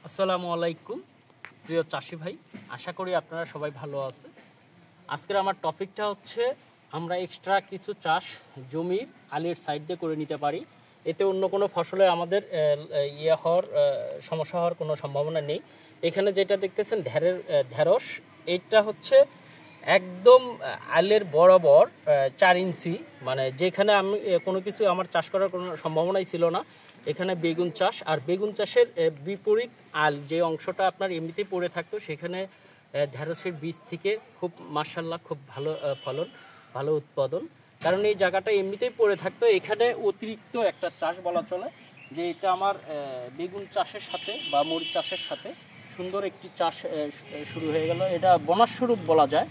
আসসালামু আলাইকুম প্রিয় চাষি ভাই, আশা করি আপনারা সবাই ভালো আছে। আজকের আমার টপিকটা হচ্ছে আমরা এক্সট্রা কিছু চাষ জমির আলের সাইড দিয়ে করে নিতে পারি, এতে অন্য কোনো ফসলে আমাদের সমস্যা হওয়ার কোনো সম্ভাবনা নেই। এখানে যেটা দেখতেছেন ঢেঁড়স, এটা হচ্ছে একদম আলের বরাবর 4 ইঞ্চি, মানে যেখানে আমি কোনো কিছু আমার চাষ করার কোনো সম্ভাবনাই ছিল না। এখানে বেগুন চাষ, আর বেগুন চাষের বিপরীত আল যে অংশটা আপনার এমনিতেই পড়ে থাকতো, সেখানে ঢেঁড়সের বীজ থেকে খুব মাশাআল্লাহ খুব ভালো ফলন, ভালো উৎপাদন। কারণ এই জায়গাটা এমনিতেই পড়ে থাকতো, এখানে অতিরিক্ত একটা চাষ বলা চলে যে এটা আমার বেগুন চাষের সাথে বা মরিচ চাষের সাথে সুন্দর একটি চাষ শুরু হয়ে গেল। এটা বোনাস স্বরূপ বলা যায়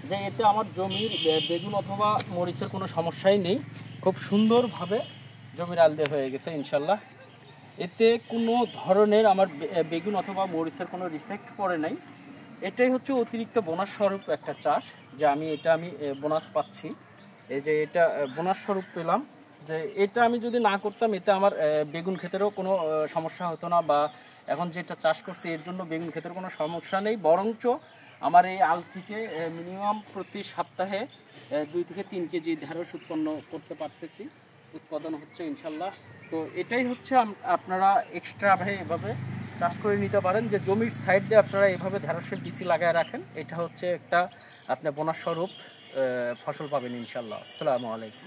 যে এতে আমার জমির বেগুন অথবা মরিচের কোনো সমস্যাই নেই, খুব সুন্দরভাবে জমির আল দিয়ে হয়ে গেছে ইনশাল্লাহ। এতে কোনো ধরনের আমার বেগুন অথবা মরিচের কোনো রিফেক্ট পড়ে নাই। এটাই হচ্ছে অতিরিক্ত বোনাস স্বরূপ একটা চাষ, যে আমি বোনাস পাচ্ছি, এই যে এটা বোনাস স্বরূপ পেলাম। যে এটা আমি যদি না করতাম, এতে আমার বেগুন ক্ষেতেরও কোনো সমস্যা হতো না, বা এখন যেটা চাষ করছি এর জন্য বেগুন ক্ষেতের কোনো সমস্যা নেই। বরঞ্চ আমার এই আল থেকে মিনিমাম প্রতি সপ্তাহে 2 থেকে 3 কেজি ঢেঁড়স উৎপন্ন করতে পারতেছি, উৎপাদন হচ্ছে ইনশাল্লাহ। তো এটাই হচ্ছে আপনারা এক্সট্রাভাবে এভাবে চাষ করে নিতে পারেন, যে জমির সাইড দিয়ে আপনারা এভাবে ঢেঁড়সের বিচি লাগায় রাখেন। এটা হচ্ছে একটা আপনি বোনাস স্বরূপ ফসল পাবেন ইনশাল্লাহ। আসসালামু আলাইকুম।